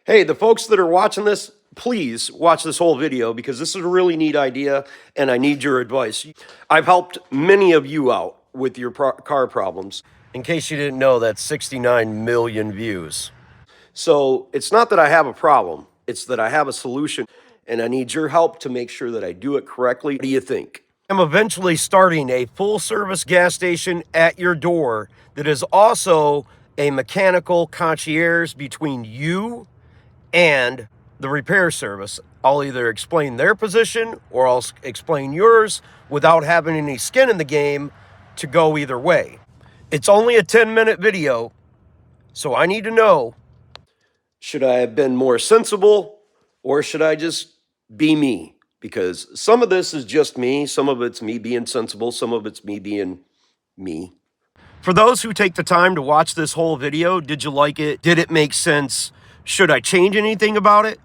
Hey, the folks that are watching this, please watch this whole video because this is a really neat idea and I need your advice. I've helped many of you out with your car problems. In case you didn't know, that's 69 million views. So it's not that I have a problem, it's that I have a solution and I need your help to make sure that I do it correctly. What do you think? I'm eventually starting a full service gas station at your door that is also a mechanical concierge between you and the repair service. I'll either explain their position or I'll explain yours without having any skin in the game to go either way. It's only a 10-minute video, so I need to know, should I have been more sensible or should I just be me? Because some of this is just me, some of it's me being sensible, some of it's me being me. For those who take the time to watch this whole video, did you like it? Did it make sense? Should I change anything about it?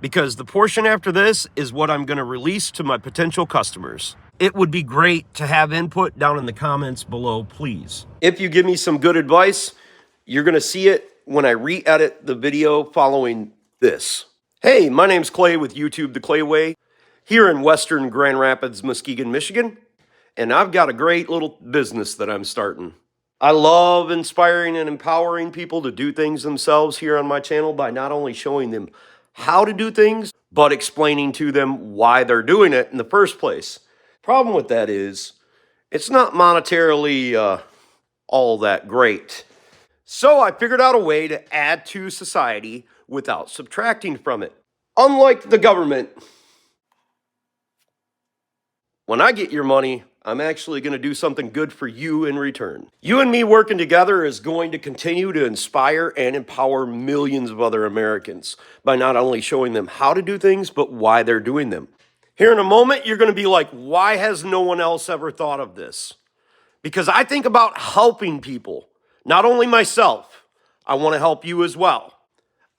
Because the portion after this is what I'm going to release to my potential customers. It would be great to have input down in the comments below, please. If you give me some good advice, you're going to see it when I re-edit the video following this. Hey, my name's Clay with YouTube The Clay Way, here in Western Grand Rapids, Muskegon, Michigan. And I've got a great little business that I'm starting. I love inspiring and empowering people to do things themselves here on my channel by not only showing them how to do things, but explaining to them why they're doing it in the first place. Problem with that is, it's not monetarily all that great. So I figured out a way to add to society without subtracting from it. Unlike the government, when I get your money, I'm actually going to do something good for you in return. You and me working together is going to continue to inspire and empower millions of other Americans by not only showing them how to do things, but why they're doing them. Here in a moment, you're going to be like, why has no one else ever thought of this? Because I think about helping people, not only myself, I want to help you as well.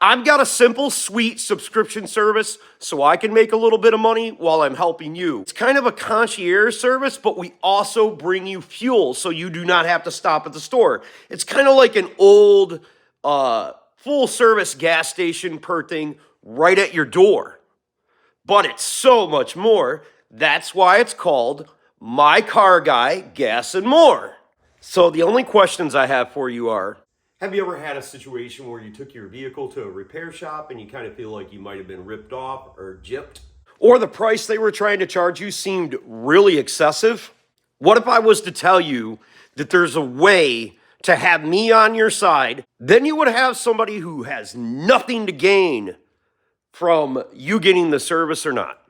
I've got a simple, sweet subscription service so I can make a little bit of money while I'm helping you. It's kind of a concierge service, but we also bring you fuel so you do not have to stop at the store. It's kind of like an old full-service gas station per thing right at your door. But it's so much more. That's why it's called My Car Guy Gas and More. So the only questions I have for you are, have you ever had a situation where you took your vehicle to a repair shop and you kind of feel like you might have been ripped off or gypped? Or the price they were trying to charge you seemed really excessive? What if I was to tell you that there's a way to have me on your side? Then you would have somebody who has nothing to gain from you getting the service or not.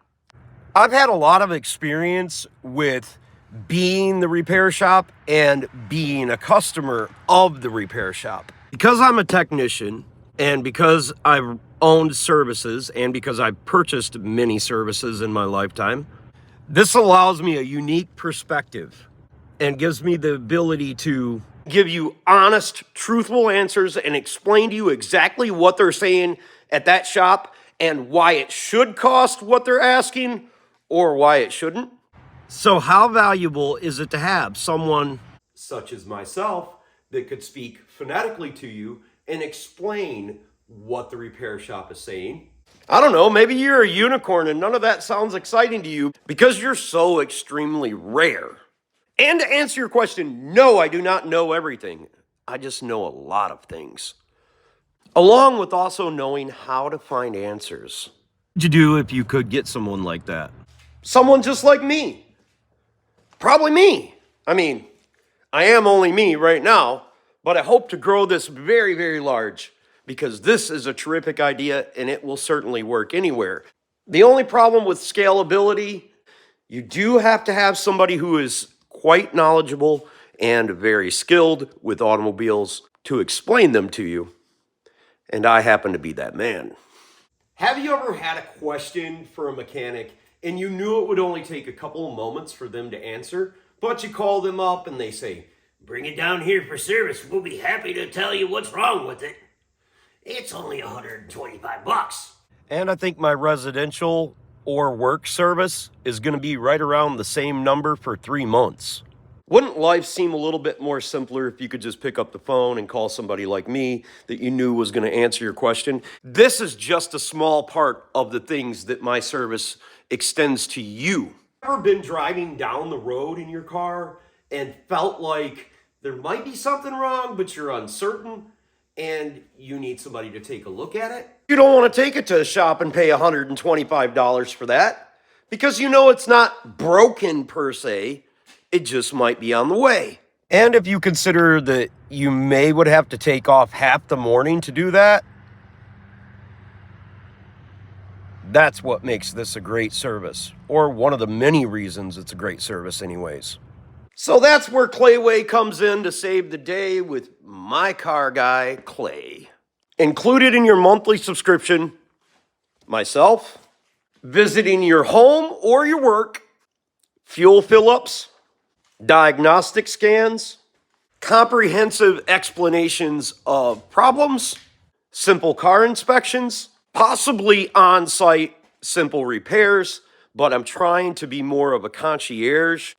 I've had a lot of experience with being the repair shop and being a customer of the repair shop. Because I'm a technician and because I've owned services and because I've purchased many services in my lifetime, this allows me a unique perspective and gives me the ability to give you honest, truthful answers and explain to you exactly what they're saying at that shop and why it should cost what they're asking or why it shouldn't. So how valuable is it to have someone such as myself that could speak phonetically to you and explain what the repair shop is saying? I don't know, maybe you're a unicorn and none of that sounds exciting to you because you're so extremely rare. And to answer your question, no, I do not know everything. I just know a lot of things. Along with also knowing how to find answers. What would you do if you could get someone like that? Someone just like me. Probably me. I mean, I am only me right now, but I hope to grow this very, very large because this is a terrific idea and it will certainly work anywhere. The only problem with scalability, you do have to have somebody who is quite knowledgeable and very skilled with automobiles to explain them to you. And I happen to be that man. Have you ever had a question for a mechanic and you knew it would only take a couple of moments for them to answer, but you call them up and they say, "Bring it down here for service. We'll be happy to tell you what's wrong with it. It's only $125. And I think my residential or work service is going to be right around the same number for 3 months. Wouldn't life seem a little bit more simpler if you could just pick up the phone and call somebody like me that you knew was going to answer your question? This is just a small part of the things that my service extends to you. Ever been driving down the road in your car and felt like there might be something wrong, but you're uncertain and you need somebody to take a look at it? You don't want to take it to a shop and pay $125 for that because you know it's not broken per se. It just might be on the way. And if you consider that you would have to take off half the morning to do that, that's what makes this a great service, or one of the many reasons it's a great service anyways. So that's where Clayway comes in to save the day with my car guy, Clay. Included in your monthly subscription, myself, visiting your home or your work, fuel fill-ups, diagnostic scans, comprehensive explanations of problems, simple car inspections, possibly on-site simple repairs, but I'm trying to be more of a concierge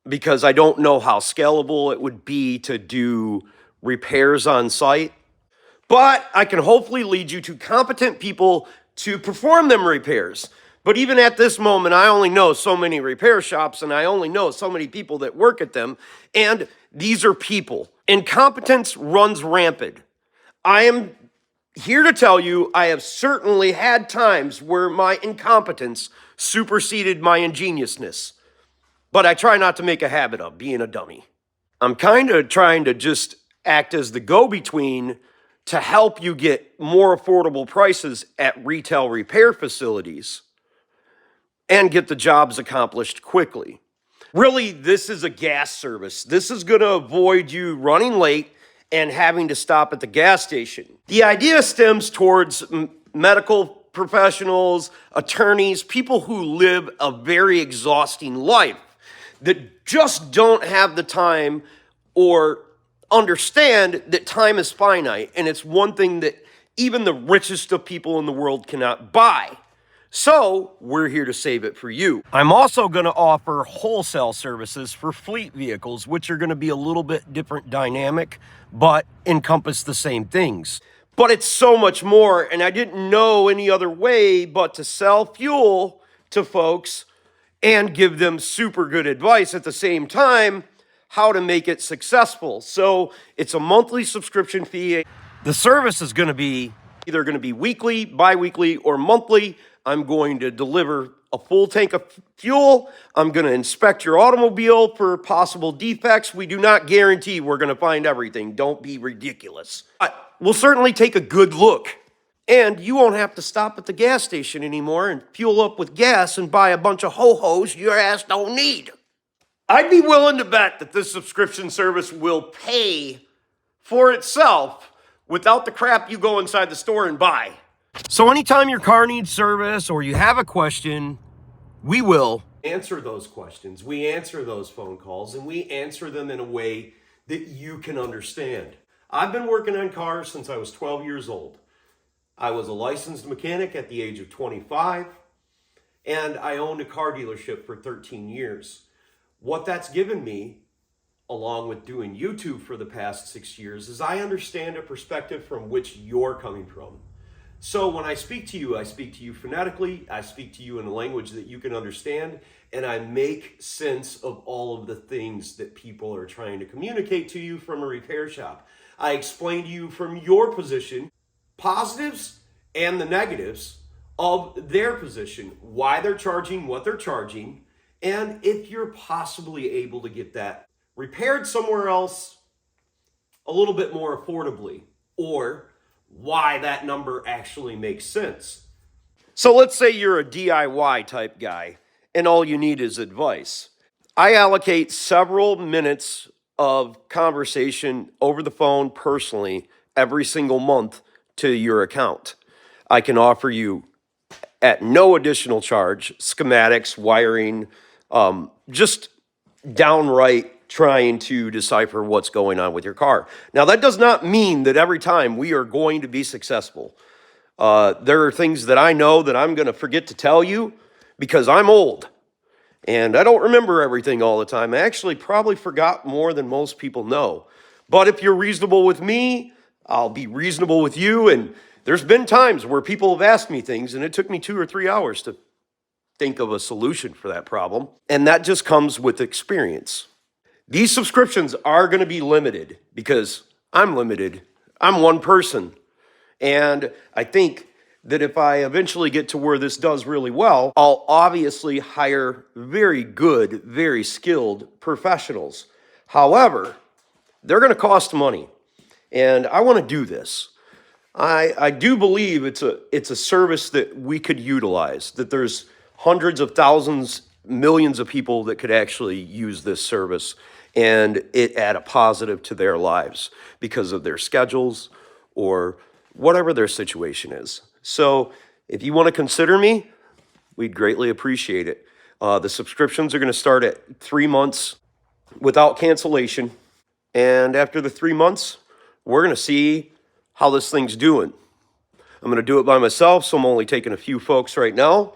because I don't know how scalable it would be to do repairs on site. But I can hopefully lead you to competent people to perform them repairs. But even at this moment, I only know so many repair shops and I only know so many people that work at them. And these are people. Incompetence runs rampant. I am here to tell you I have certainly had times where my incompetence superseded my ingeniousness. But I try not to make a habit of being a dummy. I'm kind of trying to just act as the go-between to help you get more affordable prices at retail repair facilities and get the jobs accomplished quickly. Really, this is a gas service. This is going to avoid you running late and having to stop at the gas station. The idea stems towards medical professionals, attorneys, people who live a very exhausting life that just don't have the time or understand that time is finite, and it's one thing that even the richest of people in the world cannot buy. So we're here to save it for you. I'm also going to offer wholesale services for fleet vehicles, which are going to be a little bit different dynamic, but encompass the same things. But it's so much more, and I didn't know any other way but to sell fuel to folks and give them super good advice at the same time, how to make it successful. So it's a monthly subscription fee. The service is going to be either going to be weekly, bi-weekly, or monthly. I'm going to deliver a full tank of fuel. I'm going to inspect your automobile for possible defects. We do not guarantee we're going to find everything. Don't be ridiculous. We'll certainly take a good look. And you won't have to stop at the gas station anymore and fuel up with gas and buy a bunch of ho-hos your ass don't need. I'd be willing to bet that this subscription service will pay for itself without the crap you go inside the store and buy. So anytime your car needs service or you have a question, we will answer those questions. We answer those phone calls, and we answer them in a way that you can understand. I've been working on cars since I was 12 years old. I was a licensed mechanic at the age of 25, and I owned a car dealership for 13 years. What that's given me, along with doing YouTube for the past 6 years, is I understand a perspective from which you're coming from. So when I speak to you phonetically, I speak to you in a language that you can understand, and I make sense of all of the things that people are trying to communicate to you from a repair shop. I explain to you from your position, positives and the negatives of their position, why they're charging what they're charging, and if you're possibly able to get that repaired somewhere else a little bit more affordably, or why that number actually makes sense. So let's say you're a DIY type guy and all you need is advice. I allocate several minutes of conversation over the phone personally every single month to your account. I can offer you at no additional charge schematics, wiring, just downright trying to decipher what's going on with your car. Now, that does not mean that every time we are going to be successful. There are things that I know that I'm going to forget to tell you because I'm old. And I don't remember everything all the time. I actually probably forgot more than most people know. But if you're reasonable with me, I'll be reasonable with you. And there's been times where people have asked me things and it took me 2 or 3 hours to think of a solution for that problem. And that just comes with experience. These subscriptions are going to be limited because I'm limited. I'm one person. And I think that if I eventually get to where this does really well, I'll obviously hire very good, very skilled professionals. However, they're going to cost money. And I want to do this. I do believe it's a service that we could utilize, that there's hundreds of thousands, millions of people that could actually use this service and it add a positive to their lives because of their schedules or whatever their situation is. So if you want to consider me, we'd greatly appreciate it. The subscriptions are going to start at 3 months without cancellation. And after the 3 months, we're going to see how this thing's doing. I'm going to do it by myself, so I'm only taking a few folks right now.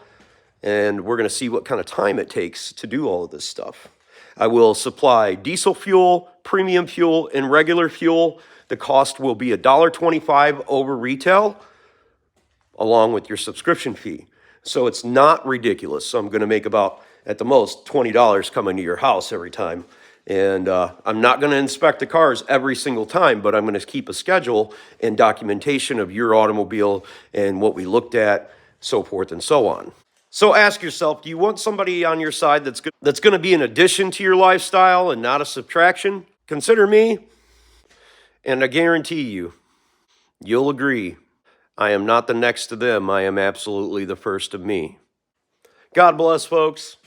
And we're going to see what kind of time it takes to do all of this stuff. I will supply diesel fuel, premium fuel, and regular fuel. The cost will be $1.25 over retail, along with your subscription fee. So it's not ridiculous. So I'm going to make about, at the most, $20 coming to your house every time. And I'm not going to inspect the cars every single time, but I'm going to keep a schedule and documentation of your automobile and what we looked at, so forth and so on. So ask yourself, do you want somebody on your side that's going to be an addition to your lifestyle and not a subtraction? Consider me, and I guarantee you'll agree. I am not the next to them. I am absolutely the first of me. God bless, folks.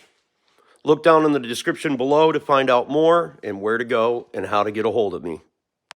Look down in the description below to find out more and where to go and how to get a hold of me.